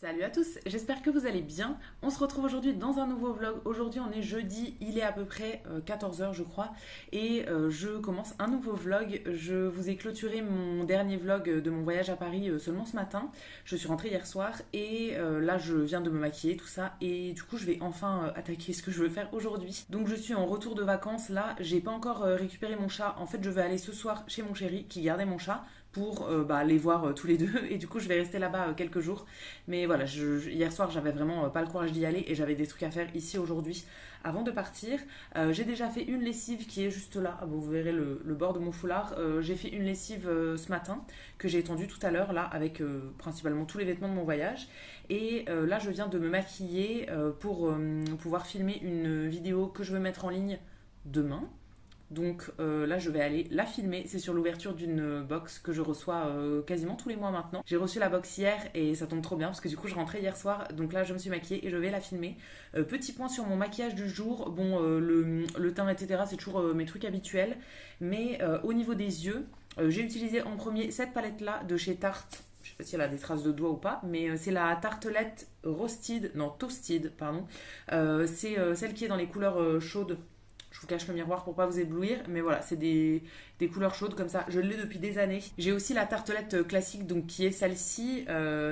Salut à tous, j'espère que vous allez bien. On se retrouve aujourd'hui dans un nouveau vlog. Aujourd'hui on est jeudi, il est à peu près 14h je crois et je commence un nouveau vlog. Je vous ai clôturé mon dernier vlog de mon voyage à Paris seulement ce matin. Je suis rentrée hier soir et là je viens de me maquiller tout ça et du coup je vais enfin attaquer ce que je veux faire aujourd'hui. Donc je suis en retour de vacances là, j'ai pas encore récupéré mon chat. En fait je vais aller ce soir chez mon chéri qui gardait mon chat pour les voir tous les deux et du coup je vais rester là-bas quelques jours mais voilà, hier soir j'avais vraiment pas le courage d'y aller et j'avais des trucs à faire ici aujourd'hui avant de partir. J'ai déjà fait une lessive qui est juste là. Ah bon, vous verrez le bord de mon foulard. J'ai fait une lessive ce matin que j'ai étendue tout à l'heure là avec principalement tous les vêtements de mon voyage. Et là je viens de me maquiller pour pouvoir filmer une vidéo que je veux mettre en ligne demain. Donc là, je vais aller la filmer. C'est sur l'ouverture d'une box que je reçois quasiment tous les mois maintenant. J'ai reçu la box hier et ça tombe trop bien parce que du coup, je rentrais hier soir. Donc là, je me suis maquillée et je vais la filmer. Petit point sur mon maquillage du jour. Bon, le teint, etc., c'est toujours mes trucs habituels. Mais au niveau des yeux, j'ai utilisé en premier cette palette-là de chez Tarte. Je sais pas si elle a des traces de doigts ou pas, mais c'est la tartelette Toasted, pardon. C'est celle qui est dans les couleurs chaudes. Je vous cache le miroir pour pas vous éblouir, mais voilà, c'est des couleurs chaudes comme ça. Je l'ai depuis des années. J'ai aussi la tartelette classique, donc qui est celle-ci,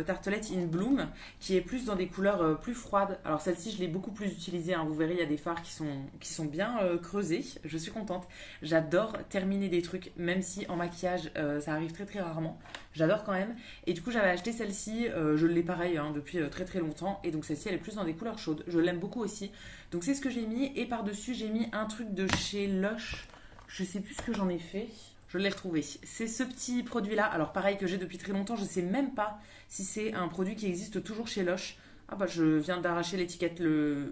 tartelette in bloom, qui est plus dans des couleurs plus froides. Alors celle-ci, je l'ai beaucoup plus utilisée. Hein. Vous verrez, il y a des fards qui sont bien creusés. Je suis contente. J'adore terminer des trucs, même si en maquillage, ça arrive très très rarement. J'adore quand même. Et du coup, j'avais acheté celle-ci. Je l'ai pareil hein, depuis très très longtemps. Et donc celle-ci, elle est plus dans des couleurs chaudes. Je l'aime beaucoup aussi. Donc c'est ce que j'ai mis. Et par-dessus, j'ai mis un truc de chez Lush. Je sais plus ce que j'en ai fait. Je l'ai retrouvé. C'est ce petit produit-là. Alors pareil que j'ai depuis très longtemps. Je sais même pas si c'est un produit qui existe toujours chez Lush. Ah bah je viens d'arracher l'étiquette,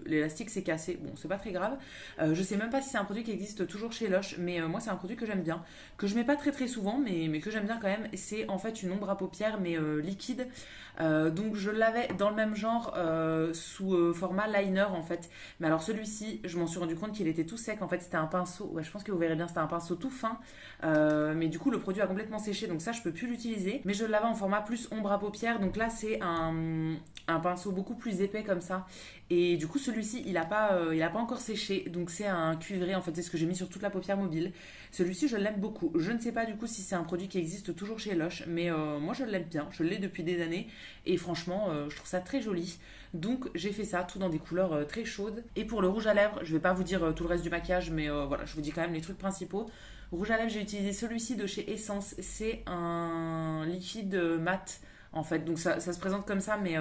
l'élastique s'est cassé, bon c'est pas très grave. Je sais même pas si c'est un produit qui existe toujours chez Lush, mais moi c'est un produit que j'aime bien, que je mets pas très très souvent, mais que j'aime bien quand même. C'est en fait une ombre à paupières mais liquide. Donc je l'avais dans le même genre sous format liner en fait. Mais alors celui-ci, je m'en suis rendu compte qu'il était tout sec. En fait c'était un pinceau, ouais, je pense que vous verrez bien, c'était un pinceau tout fin. Mais du coup le produit a complètement séché, donc ça je peux plus l'utiliser. Mais je l'avais en format plus ombre à paupières, donc là c'est un pinceau beaucoup plus épais comme ça. Et du coup celui-ci il a pas encore séché, donc c'est un cuivré en fait, c'est ce que j'ai mis sur toute la paupière mobile. Celui-ci je l'aime beaucoup. Je ne sais pas du coup si c'est un produit qui existe toujours chez Lush, mais moi je l'aime bien, je l'ai depuis des années et franchement je trouve ça très joli. Donc j'ai fait ça tout dans des couleurs très chaudes. Et pour le rouge à lèvres, je vais pas vous dire tout le reste du maquillage, mais voilà, je vous dis quand même les trucs principaux. Rouge à lèvres, j'ai utilisé celui-ci de chez Essence, c'est un liquide mat en fait, donc ça se présente comme ça, mais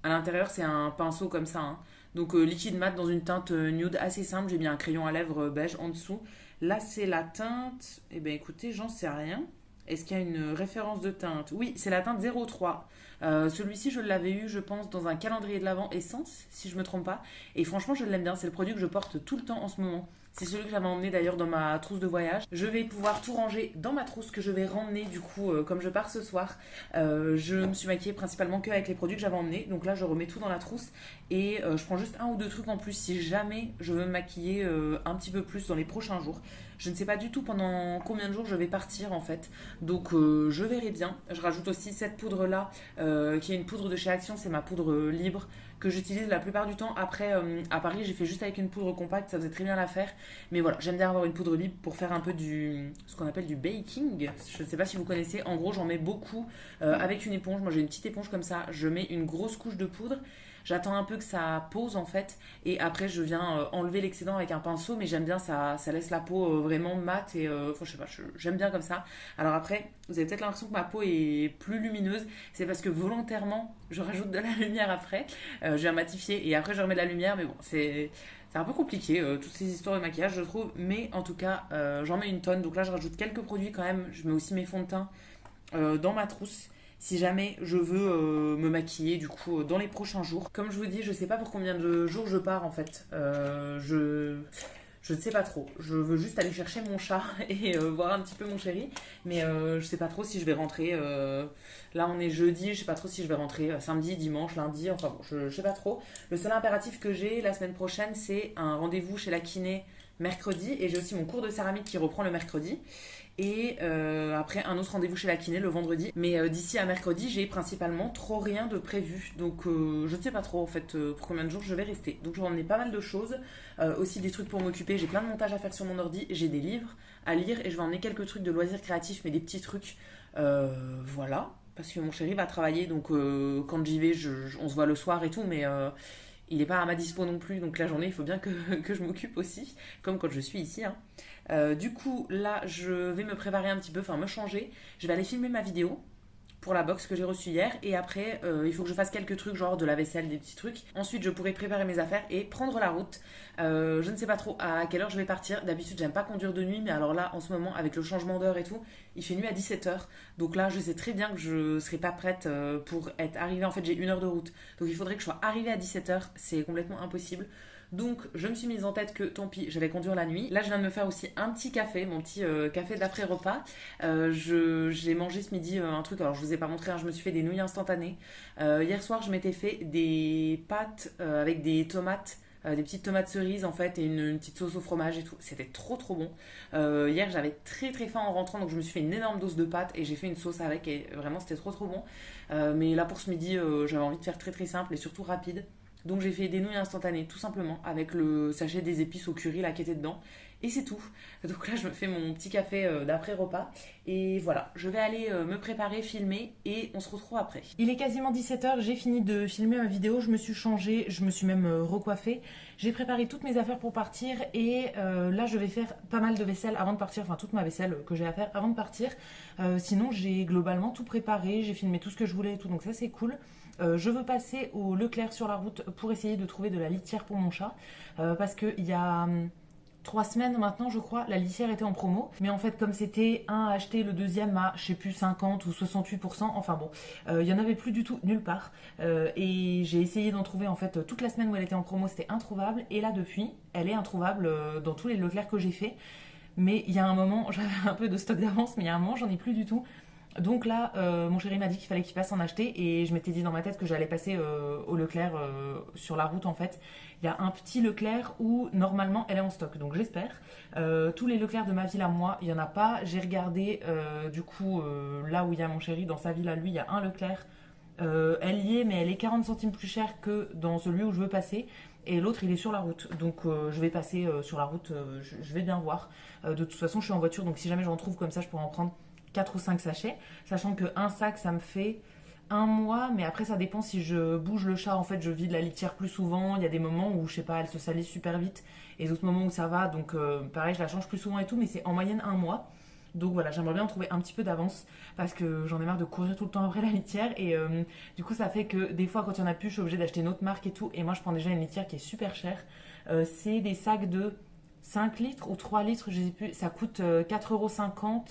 à l'intérieur c'est un pinceau comme ça, hein. Donc liquide mat dans une teinte nude assez simple. J'ai mis un crayon à lèvres beige en dessous. Là c'est la teinte, eh bien écoutez, j'en sais rien. Est-ce qu'il y a une référence de teinte? Oui, c'est la teinte 03. Celui-ci, je l'avais eu, je pense, dans un calendrier de l'Avent Essence, si je me trompe pas. Et franchement, je l'aime bien. C'est le produit que je porte tout le temps en ce moment. C'est celui que j'avais emmené d'ailleurs dans ma trousse de voyage. Je vais pouvoir tout ranger dans ma trousse que je vais ramener du coup comme je pars ce soir. Je me suis maquillée principalement que avec les produits que j'avais emmenés. Donc là je remets tout dans la trousse et je prends juste un ou deux trucs en plus si jamais je veux me maquiller un petit peu plus dans les prochains jours. Je ne sais pas du tout pendant combien de jours je vais partir en fait. Donc je verrai bien. Je rajoute aussi cette poudre là qui est une poudre de chez Action. C'est ma poudre libre que j'utilise la plupart du temps. Après, à Paris, j'ai fait juste avec une poudre compacte, ça faisait très bien l'affaire. Mais voilà, j'aime bien avoir une poudre libre pour faire un peu ce qu'on appelle du baking. Je ne sais pas si vous connaissez. En gros, j'en mets beaucoup avec une éponge. Moi, j'ai une petite éponge comme ça. Je mets une grosse couche de poudre. J'attends un peu que ça pose en fait. Et après, je viens enlever l'excédent avec un pinceau. Mais j'aime bien, ça laisse la peau vraiment mate. Et je sais pas, j'aime bien comme ça. Alors après, vous avez peut-être l'impression que ma peau est plus lumineuse. C'est parce que volontairement, je rajoute de la lumière après. Je viens matifier et après, je remets de la lumière. Mais bon, c'est un peu compliqué, toutes ces histoires de maquillage, je trouve. Mais en tout cas, j'en mets une tonne. Donc là, je rajoute quelques produits quand même. Je mets aussi mes fonds de teint dans ma trousse. Si jamais je veux me maquiller du coup dans les prochains jours. Comme je vous dis, je sais pas pour combien de jours je pars en fait. Je ne sais pas trop. Je veux juste aller chercher mon chat et voir un petit peu mon chéri. Mais je sais pas trop si je vais rentrer. Là, on est jeudi. Je sais pas trop si je vais rentrer samedi, dimanche, lundi. Enfin bon, je sais pas trop. Le seul impératif que j'ai la semaine prochaine, c'est un rendez-vous chez la kiné mercredi. Et j'ai aussi mon cours de céramique qui reprend le mercredi. Et après, un autre rendez-vous chez la kiné le vendredi. Mais d'ici à mercredi, j'ai principalement trop rien de prévu. Donc je ne sais pas trop en fait pour combien de jours je vais rester. Donc je vais emmener pas mal de choses. Aussi des trucs pour m'occuper. J'ai plein de montages à faire sur mon ordi. J'ai des livres à lire et je vais emmener quelques trucs de loisirs créatifs, mais des petits trucs. Voilà. Parce que mon chéri va travailler. Donc quand j'y vais, on se voit le soir et tout. Mais il n'est pas à ma dispo non plus. Donc la journée, il faut bien que je m'occupe aussi. Comme quand je suis ici. Hein. Du coup, là, je vais me préparer un petit peu, enfin me changer. Je vais aller filmer ma vidéo pour la box que j'ai reçue hier. Et après, il faut que je fasse quelques trucs, genre de la vaisselle, des petits trucs. Ensuite, je pourrai préparer mes affaires et prendre la route. Je ne sais pas trop à quelle heure je vais partir. D'habitude, j'aime pas conduire de nuit, mais alors là, en ce moment, avec le changement d'heure et tout, il fait nuit à 17h. Donc là, je sais très bien que je serai pas prête pour être arrivée. En fait, j'ai 1 heure de route. Donc il faudrait que je sois arrivée à 17h. C'est complètement impossible. Donc je me suis mise en tête que tant pis, j'allais conduire la nuit. Là je viens de me faire aussi un petit café, mon petit café d'après-repas. J'ai mangé ce midi un truc, alors je vous ai pas montré, hein, je me suis fait des nouilles instantanées. Hier soir je m'étais fait des pâtes avec des tomates. Des petites tomates cerises en fait et une petite sauce au fromage et tout, c'était trop trop bon. Hier j'avais très très faim en rentrant, donc je me suis fait une énorme dose de pâtes et j'ai fait une sauce avec et vraiment c'était trop trop bon. Mais là pour ce midi j'avais envie de faire très très simple et surtout rapide. Donc j'ai fait des nouilles instantanées tout simplement avec le sachet des épices au curry là qui était dedans. Et c'est tout. Donc là je me fais mon petit café d'après-repas. Et voilà, je vais aller me préparer, filmer et on se retrouve après. Il est quasiment 17h, j'ai fini de filmer ma vidéo, je me suis changée, je me suis même recoiffée. J'ai préparé toutes mes affaires pour partir et là je vais faire pas mal de vaisselle avant de partir, enfin toute ma vaisselle que j'ai à faire avant de partir. Sinon j'ai globalement tout préparé, j'ai filmé tout ce que je voulais et tout, donc ça c'est cool. Je veux passer au Leclerc sur la route pour essayer de trouver de la litière pour mon chat. Parce qu'il y a 3 semaines maintenant, je crois, la litière était en promo. Mais en fait, comme c'était un acheté, le deuxième à, je sais plus, 50 ou 68%, enfin bon, il n'y en avait plus du tout nulle part. Et j'ai essayé d'en trouver en fait toute la semaine où elle était en promo, c'était introuvable. Et là, depuis, elle est introuvable dans tous les Leclerc que j'ai fait. Mais il y a un moment, j'avais un peu de stock d'avance, mais il y a un moment, j'en ai plus du tout. Donc là, mon chéri m'a dit qu'il fallait qu'il passe en acheter et je m'étais dit dans ma tête que j'allais passer au Leclerc sur la route en fait. Il y a un petit Leclerc où normalement elle est en stock, donc j'espère. Tous les Leclerc de ma ville à moi, il n'y en a pas. J'ai regardé du coup là où il y a mon chéri, dans sa ville à lui, il y a un Leclerc. Elle y est, mais elle est 40 centimes plus chère que dans celui où je veux passer. Et l'autre, il est sur la route. Donc je vais passer sur la route, je vais bien voir. De toute façon, je suis en voiture, donc si jamais j'en trouve comme ça, je pourrais en prendre 4 ou 5 sachets, sachant qu'un sac ça me fait 1 mois, mais après ça dépend si je bouge le chat, en fait je vide la litière plus souvent, il y a des moments où je sais pas, elle se salisse super vite, et d'autres moments où ça va, donc pareil je la change plus souvent et tout, mais c'est en moyenne 1 mois. Donc voilà, j'aimerais bien trouver un petit peu d'avance parce que j'en ai marre de courir tout le temps après la litière et du coup ça fait que des fois quand il y en a plus je suis obligée d'acheter une autre marque et tout, et moi je prends déjà une litière qui est super chère. C'est des sacs de 5 litres ou 3 litres, je sais plus, ça coûte 4,50 €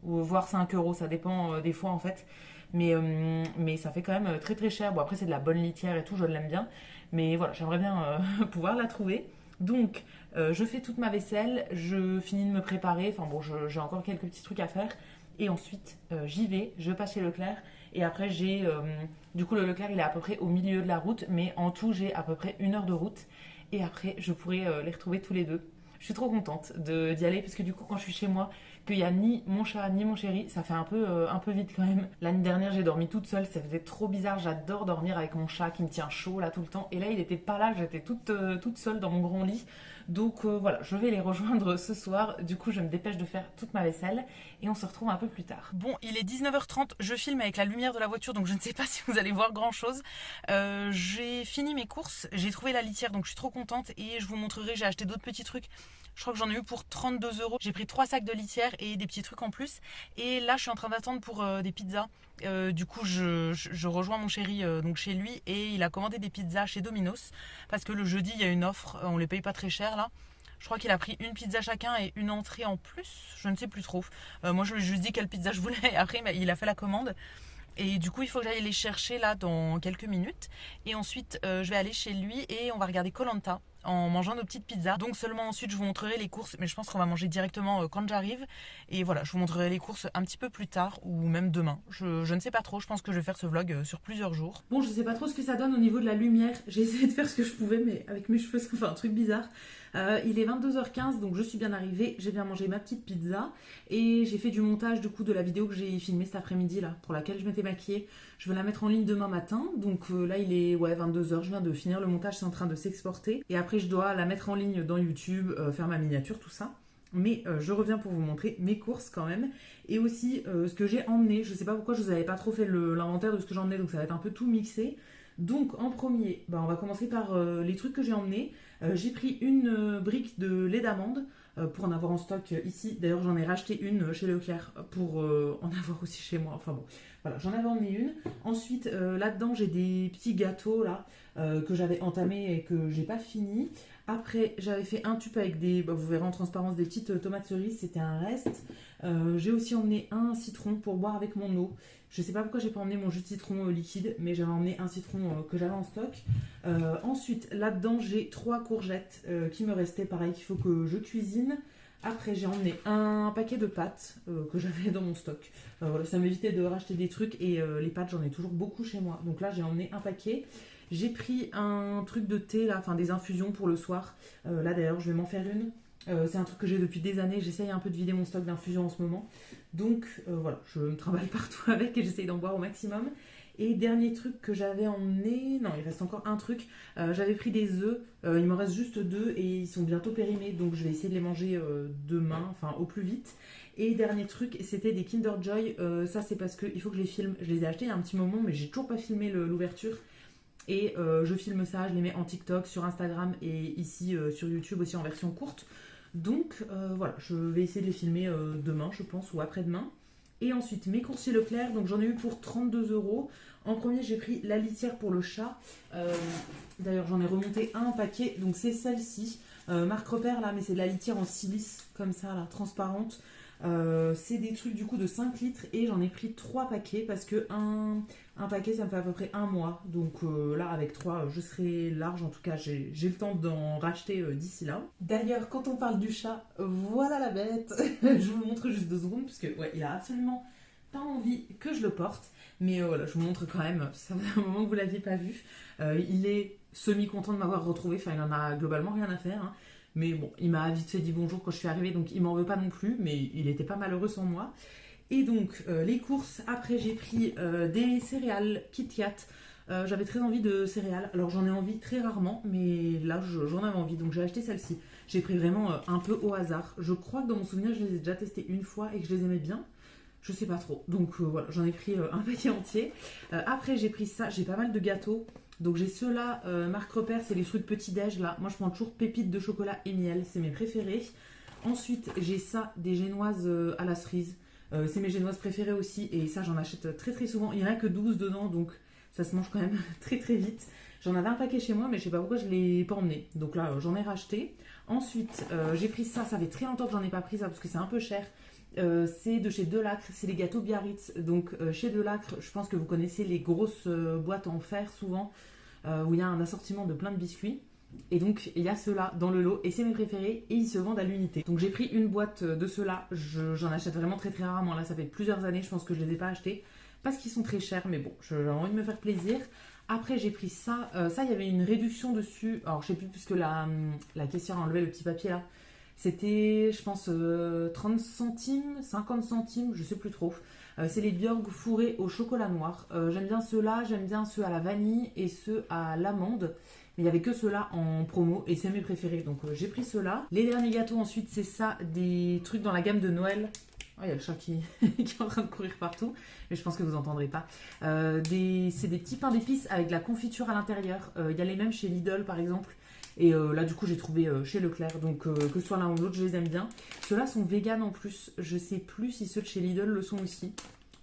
ou voire 5 euros, ça dépend des fois en fait. Mais ça fait quand même très très cher. Bon, après, c'est de la bonne litière et tout, je l'aime bien. Mais voilà, j'aimerais bien pouvoir la trouver. Donc, je fais toute ma vaisselle, je finis de me préparer. Enfin bon, j'ai encore quelques petits trucs à faire. Et ensuite, j'y vais, je passe chez Leclerc. Et après, j'ai. Du coup, le Leclerc, il est à peu près au milieu de la route. Mais en tout, j'ai à peu près 1 heure de route. Et après, je pourrai les retrouver tous les deux. Je suis trop contente d'y aller parce que du coup, quand je suis chez moi, qu'il n'y a ni mon chat ni mon chéri, ça fait un peu vite quand même. L'année dernière, j'ai dormi toute seule, ça faisait trop bizarre. J'adore dormir avec mon chat qui me tient chaud là tout le temps. Et là, il n'était pas là, j'étais toute seule dans mon grand lit. Donc voilà, je vais les rejoindre ce soir. Du coup, je me dépêche de faire toute ma vaisselle et on se retrouve un peu plus tard. Bon, il est 19h30, je filme avec la lumière de la voiture, donc je ne sais pas si vous allez voir grand chose. J'ai fini mes courses, j'ai trouvé la litière, donc je suis trop contente et je vous montrerai, j'ai acheté d'autres petits trucs. Je crois que j'en ai eu pour 32 €. J'ai pris 3 sacs de litière et des petits trucs en plus. Et là, je suis en train d'attendre pour des pizzas. Du coup, je rejoins mon chéri donc chez lui et il a commandé des pizzas chez Domino's. Parce que le jeudi, il y a une offre. On les paye pas très cher là. Je crois qu'il a pris une pizza chacun et une entrée en plus. Je ne sais plus trop. Moi, je lui ai juste dit quelle pizza je voulais. Et après, il a fait la commande. Et du coup, il faut que j'aille les chercher là dans quelques minutes. Et ensuite, je vais aller chez lui et on va regarder koh en mangeant nos petites pizzas. Donc seulement ensuite je vous montrerai les courses, mais je pense qu'on va manger directement quand j'arrive. Et voilà, je vous montrerai les courses un petit peu plus tard ou même demain. Je ne sais pas trop, je pense que je vais faire ce vlog sur plusieurs jours. Bon, je sais pas trop ce que ça donne au niveau de la lumière. J'ai essayé de faire ce que je pouvais, mais avec mes cheveux ça fait un truc bizarre. Il est 22h15, donc je suis bien arrivée. J'ai bien mangé ma petite pizza et j'ai fait du montage du coup de la vidéo que j'ai filmée cet après-midi là, pour laquelle je m'étais maquillée. Je vais la mettre en ligne demain matin, donc là il est 22h, je viens de finir le montage, c'est en train de s'exporter. Et après je dois la mettre en ligne dans YouTube, faire ma miniature, tout ça. Mais je reviens pour vous montrer mes courses quand même. Et aussi ce que j'ai emmené. Je sais pas pourquoi je vous avais pas trop fait l'inventaire de ce que j'ai emmené, donc ça va être un peu tout mixé. Donc en premier, on va commencer par les trucs que j'ai emmenés. J'ai pris une brique de lait d'amande pour en avoir en stock ici. D'ailleurs j'en ai racheté une chez Leclerc pour en avoir aussi chez moi. Enfin bon, voilà, j'en avais emmené une. Ensuite là-dedans j'ai des petits gâteaux là que j'avais entamés et que j'ai pas fini. Après j'avais fait un tube avec des, vous verrez en transparence, des petites tomates cerises, c'était un reste. J'ai aussi emmené un citron pour boire avec mon eau. Je sais pas pourquoi j'ai pas emmené mon jus de citron liquide, mais j'avais emmené un citron que j'avais en stock. Ensuite, là-dedans, j'ai 3 courgettes qui me restaient, pareil, qu'il faut que je cuisine. Après, j'ai emmené un paquet de pâtes que j'avais dans mon stock. Voilà, ça m'évitait de racheter des trucs et les pâtes, j'en ai toujours beaucoup chez moi. Donc là, j'ai emmené un paquet. J'ai pris un truc de thé, là, enfin des infusions pour le soir. Là, d'ailleurs, je vais m'en faire une. C'est un truc que j'ai depuis des années, j'essaye un peu de vider mon stock d'infusion en ce moment. Donc voilà, je me travaille partout avec et j'essaye d'en boire au maximum. Et dernier truc que j'avais emmené, non il reste encore un truc, j'avais pris des œufs, il m'en reste juste 2 et ils sont bientôt périmés, donc je vais essayer de les manger demain, enfin au plus vite. Et dernier truc, c'était des Kinder Joy, ça c'est parce qu'il faut que je les filme, je les ai achetés il y a un petit moment mais j'ai toujours pas filmé l'ouverture. Et je filme ça, je les mets en TikTok, sur Instagram et ici sur YouTube aussi en version courte. Donc voilà, je vais essayer de les filmer demain, je pense, ou après-demain. Et ensuite, mes courses chez Leclerc, donc j'en ai eu pour 32 €. En premier, j'ai pris la litière pour le chat. D'ailleurs, j'en ai remonté un paquet, donc c'est celle-ci. Marque Repère là, mais c'est de la litière en silice, comme ça, là, transparente. C'est des trucs du coup de 5 litres et j'en ai pris 3 paquets parce que un paquet ça me fait à peu près un mois. Donc là avec 3 je serai large, en tout cas j'ai le temps d'en racheter d'ici là. D'ailleurs quand on parle du chat, voilà la bête. Je vous le montre juste 2 secondes parce que ouais, il a absolument pas envie que je le porte. Mais voilà, je vous montre quand même, ça fait un moment que vous l'aviez pas vu. Il est semi-content de m'avoir retrouvé, enfin il en a globalement rien à faire. Hein. Mais bon, il m'a vite fait dit bonjour quand je suis arrivée, donc il m'en veut pas non plus, mais il était pas malheureux sans moi. Et donc, les courses, après j'ai pris des céréales Kit Kat. J'avais très envie de céréales, alors j'en ai envie très rarement, mais là j'en avais envie, donc j'ai acheté celle-ci. J'ai pris vraiment un peu au hasard. Je crois que dans mon souvenir, je les ai déjà testées une fois et que je les aimais bien. Je sais pas trop, donc voilà, j'en ai pris un paquet entier. Après j'ai pris ça, j'ai pas mal de gâteaux. Donc j'ai ceux-là, marque Repère, c'est les trucs petit-déj là. Moi je prends toujours pépites de chocolat et miel, c'est mes préférés. Ensuite j'ai ça, des génoises à la cerise. C'est mes génoises préférées aussi et ça j'en achète très très souvent. Il n'y en a que 12 dedans donc ça se mange quand même très très vite. J'en avais un paquet chez moi mais je sais pas pourquoi je ne l'ai pas emmené. Donc là j'en ai racheté. Ensuite j'ai pris ça, ça fait très longtemps que j'en ai pas pris ça parce que c'est un peu cher. C'est de chez Delacre, c'est les gâteaux Biarritz. Donc chez Delacre, je pense que vous connaissez les grosses boîtes en fer souvent, où il y a un assortiment de plein de biscuits. Et donc il y a ceux-là dans le lot et c'est mes préférés et ils se vendent à l'unité. Donc j'ai pris une boîte de ceux-là, j'en achète vraiment très très rarement. Là ça fait plusieurs années, je pense que je les ai pas achetés parce qu'ils sont très chers, mais bon, j'ai envie de me faire plaisir. Après j'ai pris ça, ça il y avait une réduction dessus, alors je sais plus puisque la caissière a enlevé le petit papier là. C'était, je pense, 30 centimes, 50 centimes, je sais plus trop. C'est les Björg fourrés au chocolat noir. J'aime bien ceux-là, j'aime bien ceux à la vanille et ceux à l'amande. Mais il n'y avait que ceux-là en promo et c'est mes préférés. Donc j'ai pris ceux-là. Les derniers gâteaux ensuite, c'est ça, des trucs dans la gamme de Noël. Oh, il y a le chat qui est en train de courir partout, mais je pense que vous n'entendrez pas. C'est des petits pains d'épices avec de la confiture à l'intérieur. Il y a les mêmes chez Lidl par exemple. Et là du coup j'ai trouvé chez Leclerc, donc que ce soit l'un ou l'autre je les aime bien. Ceux-là sont vegan en plus, je sais plus si ceux de chez Lidl le sont aussi.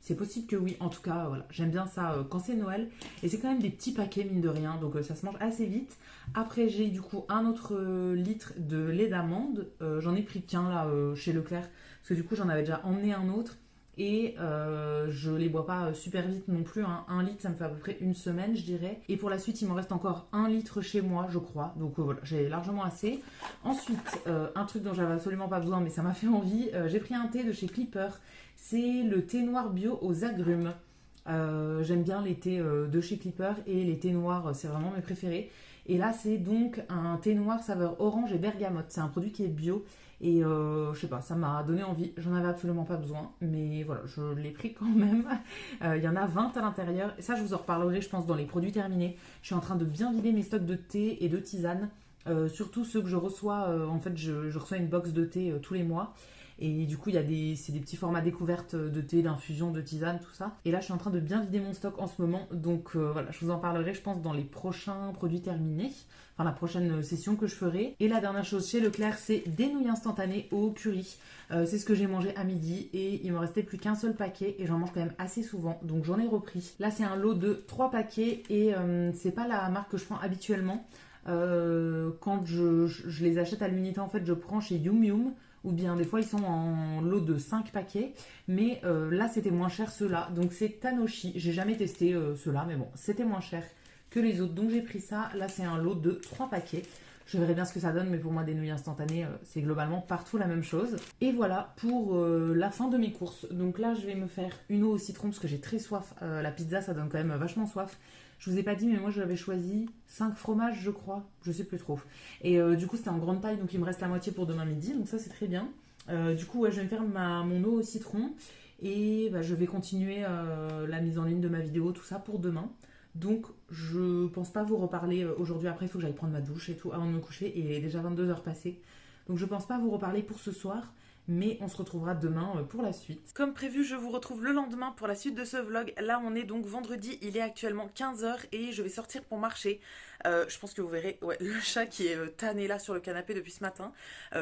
C'est possible que oui, en tout cas voilà, j'aime bien ça quand c'est Noël. Et c'est quand même des petits paquets mine de rien, donc ça se mange assez vite. Après j'ai du coup un autre litre de lait d'amande, j'en ai pris qu'un là chez Leclerc. Parce que du coup j'en avais déjà emmené un autre. Et je les bois pas super vite non plus, hein. 1 litre, ça me fait à peu près une semaine, je dirais. Et pour la suite, il m'en reste encore 1 litre chez moi, je crois. Donc voilà, j'ai largement assez. Ensuite, un truc dont j'avais absolument pas besoin, mais ça m'a fait envie, j'ai pris un thé de chez Clipper. C'est le thé noir bio aux agrumes. J'aime bien les thés de chez Clipper et les thés noirs, c'est vraiment mes préférés. Et là, c'est donc un thé noir saveur orange et bergamote. C'est un produit qui est bio. Et je sais pas, ça m'a donné envie. J'en avais absolument pas besoin, mais voilà, je l'ai pris quand même. Il y en a 20 à l'intérieur. Et ça, je vous en reparlerai, je pense, dans les produits terminés. Je suis en train de bien vider mes stocks de thé et de tisane. Surtout ceux que je reçois. En fait, je reçois une box de thé tous les mois. Et du coup, c'est des petits formats découvertes de thé, d'infusion, de tisane, tout ça. Et là, je suis en train de bien vider mon stock en ce moment. Donc voilà, je vous en parlerai, je pense, dans les prochains produits terminés. Enfin, la prochaine session que je ferai. Et la dernière chose chez Leclerc, c'est des nouilles instantanées au curry. C'est ce que j'ai mangé à midi. Et il me restait plus qu'un seul paquet. Et j'en mange quand même assez souvent. Donc j'en ai repris. Là, c'est un lot de 3 paquets. Et c'est pas la marque que je prends habituellement. Quand je les achète à l'unité, en fait, je prends chez Yum Yum. Ou bien des fois ils sont en lot de 5 paquets. Mais là c'était moins cher ceux-là. Donc c'est Tanoshi. J'ai jamais testé ceux-là, mais bon, c'était moins cher que les autres. Donc j'ai pris ça. Là c'est un lot de 3 paquets. Je verrai bien ce que ça donne, mais pour moi des nouilles instantanées, c'est globalement partout la même chose. Et voilà pour la fin de mes courses. Donc là je vais me faire une eau au citron parce que j'ai très soif. La pizza ça donne quand même vachement soif. Je vous ai pas dit, mais moi j'avais choisi 5 fromages, je crois. Je sais plus trop. Et du coup, c'était en grande taille, donc il me reste la moitié pour demain midi. Donc ça, c'est très bien. Du coup, ouais, je vais me faire mon eau au citron. Et bah, je vais continuer la mise en ligne de ma vidéo, tout ça pour demain. Donc, je pense pas vous reparler aujourd'hui. Après, il faut que j'aille prendre ma douche et tout avant de me coucher. Et il est déjà 22 heures passées. Donc, je pense pas vous reparler pour ce soir. Mais on se retrouvera demain pour la suite. Comme prévu, je vous retrouve le lendemain pour la suite de ce vlog. Là, on est donc vendredi, il est actuellement 15 h et je vais sortir pour marcher. Je pense que vous verrez, ouais, le chat qui est tanné là sur le canapé depuis ce matin.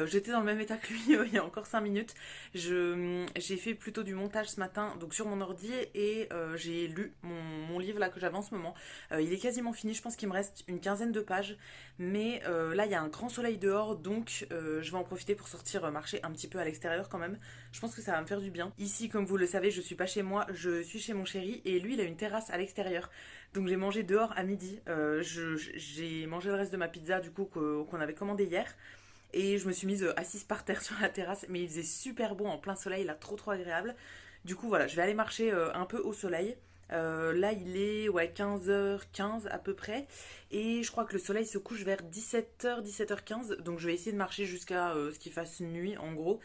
J'étais dans le même état que lui il y a encore 5 minutes. J'ai fait plutôt du montage ce matin, donc sur mon ordi, et j'ai lu mon livre là que j'avais en ce moment. Il est quasiment fini, je pense qu'il me reste une quinzaine de pages. Mais là, il y a un grand soleil dehors, donc je vais en profiter pour sortir marcher un petit peu à l'extérieur quand même. Je pense que ça va me faire du bien. Ici, comme vous le savez, je suis pas chez moi, je suis chez mon chéri, et lui, il a une terrasse à l'extérieur. Donc j'ai mangé dehors à midi. J'ai mangé le reste de ma pizza du coup qu'on avait commandé hier. Et je me suis mise assise par terre sur la terrasse. Mais il faisait super bon en plein soleil, là, trop agréable. Du coup voilà, je vais aller marcher un peu au soleil. Là il est ouais, 15h15 à peu près. Et je crois que le soleil se couche vers 17h, 17h15. Donc je vais essayer de marcher jusqu'à ce qu'il fasse nuit en gros.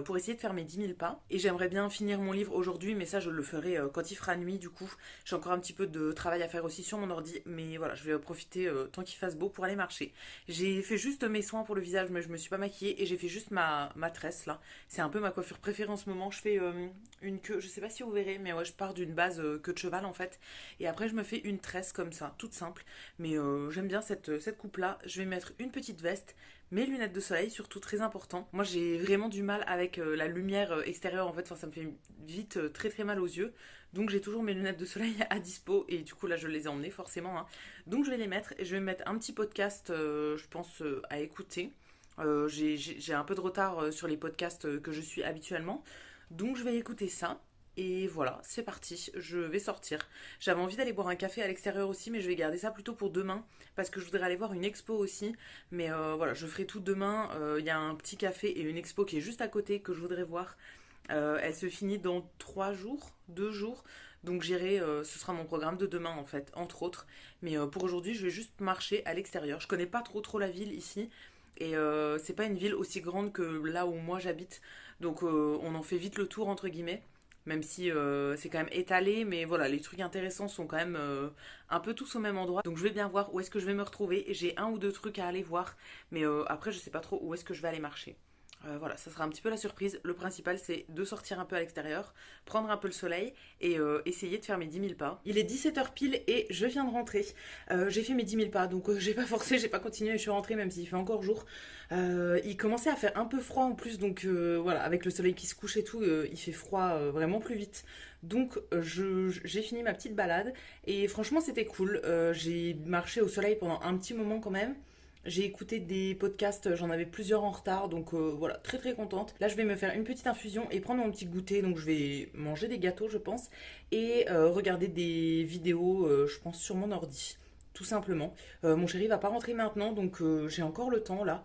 Pour essayer de faire mes 10 000 pas. Et j'aimerais bien finir mon livre aujourd'hui, mais ça je le ferai quand il fera nuit du coup. J'ai encore un petit peu de travail à faire aussi sur mon ordi, mais voilà, je vais profiter tant qu'il fasse beau pour aller marcher. J'ai fait juste mes soins pour le visage, mais je me suis pas maquillée et j'ai fait juste ma tresse là. C'est un peu ma coiffure préférée en ce moment. Je fais une queue, je sais pas si vous verrez, mais ouais, je pars d'une base queue de cheval en fait. Et après je me fais une tresse comme ça, toute simple. Mais j'aime bien cette coupe là. Je vais mettre une petite veste. Mes lunettes de soleil, surtout très important. Moi, j'ai vraiment du mal avec la lumière extérieure, en fait. Enfin, ça me fait vite très mal aux yeux. Donc, j'ai toujours mes lunettes de soleil à dispo. Et du coup, là, je les ai emmenées, forcément, hein. Donc, je vais les mettre. Et je vais me mettre un petit podcast, je pense, à écouter. J'ai un peu de retard sur les podcasts que je suis habituellement. Donc, je vais écouter ça. Et voilà, c'est parti, je vais sortir. J'avais envie d'aller boire un café à l'extérieur aussi, mais je vais garder ça plutôt pour demain, parce que je voudrais aller voir une expo aussi. Mais voilà, je ferai tout demain. Il y a un petit café et une expo qui est juste à côté que je voudrais voir. Elle se finit dans 3 jours, 2 jours. Donc j'irai, ce sera mon programme de demain en fait, entre autres. Mais pour aujourd'hui, je vais juste marcher à l'extérieur. Je connais pas trop la ville ici. Et c'est pas une ville aussi grande que là où moi j'habite. Donc on en fait vite le tour entre guillemets. Même si c'est quand même étalé, mais voilà, les trucs intéressants sont quand même un peu tous au même endroit. Donc je vais bien voir où est-ce que je vais me retrouver. J'ai un ou deux trucs à aller voir, mais après je sais pas trop où est-ce que je vais aller marcher. Voilà, ça sera un petit peu la surprise. Le principal, c'est de sortir un peu à l'extérieur, prendre un peu le soleil et essayer de faire mes 10 000 pas. Il est 17 h pile et je viens de rentrer. J'ai fait mes 10 000 pas, donc j'ai pas forcé, j'ai pas continué, je suis rentrée même s'il fait encore jour. Il commençait à faire un peu froid en plus, donc voilà, avec le soleil qui se couche et tout, il fait froid vraiment plus vite. Donc j'ai fini ma petite balade et franchement c'était cool. J'ai marché au soleil pendant un petit moment quand même. J'ai écouté des podcasts, j'en avais plusieurs en retard, donc voilà, très très contente. Là, je vais me faire une petite infusion et prendre mon petit goûter, donc je vais manger des gâteaux, je pense, et regarder des vidéos, je pense, sur mon ordi. Tout simplement. Mon chéri va pas rentrer maintenant, donc j'ai encore le temps là.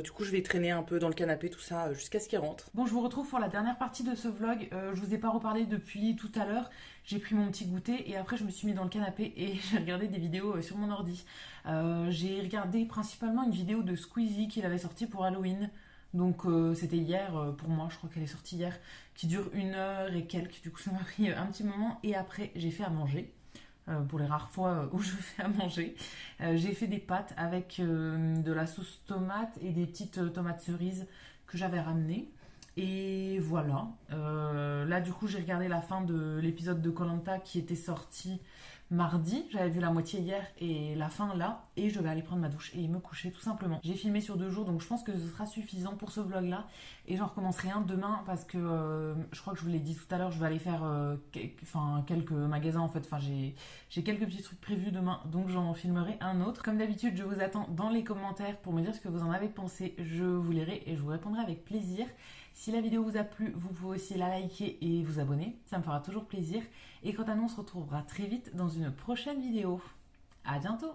Du coup, je vais traîner un peu dans le canapé, tout ça, jusqu'à ce qu'il rentre. Bon, je vous retrouve pour la dernière partie de ce vlog. Je vous ai pas reparlé depuis tout à l'heure. J'ai pris mon petit goûter et après, je me suis mis dans le canapé et j'ai regardé des vidéos sur mon ordi. J'ai regardé principalement une vidéo de Squeezie qu'il avait sortie pour Halloween. Donc c'était hier pour moi, je crois qu'elle est sortie hier, qui dure 1 heure et quelques. Du coup, ça m'a pris un petit moment et après, j'ai fait à manger pour les rares fois où je fais à manger. J'ai fait des pâtes avec de la sauce tomate et des petites tomates cerises que j'avais ramenées. Et voilà. Là, du coup, j'ai regardé la fin de l'épisode de koh qui était sorti mardi. J'avais vu la moitié hier et la fin là. Et je vais aller prendre ma douche et me coucher tout simplement. J'ai filmé sur 2 jours, donc je pense que ce sera suffisant pour ce vlog là. Et j'en recommencerai un demain parce que je crois que je vous l'ai dit tout à l'heure, je vais aller faire quelques magasins en fait. Enfin, j'ai quelques petits trucs prévus demain, donc j'en filmerai un autre. Comme d'habitude, je vous attends dans les commentaires pour me dire ce que vous en avez pensé. Je vous lirai et je vous répondrai avec plaisir. Si la vidéo vous a plu, vous pouvez aussi la liker et vous abonner. Ça me fera toujours plaisir. Et quant à nous, on se retrouvera très vite dans une prochaine vidéo. À bientôt!